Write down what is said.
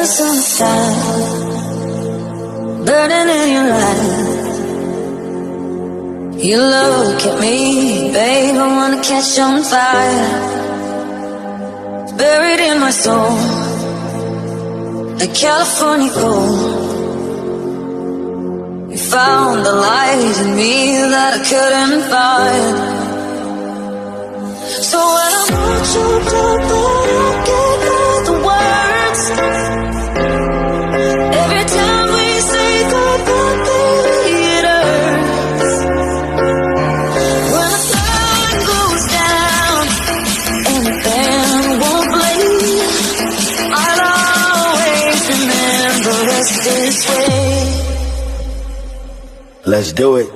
was on fire, burning in your eyes. You look at me, babe, I wanna catch on fire. It's buried in my soul, like California gold. You found the light in me that I couldn't find. So when I want you up, but I can't find the words. Every time we say goodbye, baby, it hurts. When the sun goes down and the band won't play, I'll always remember us this way. Let's do it.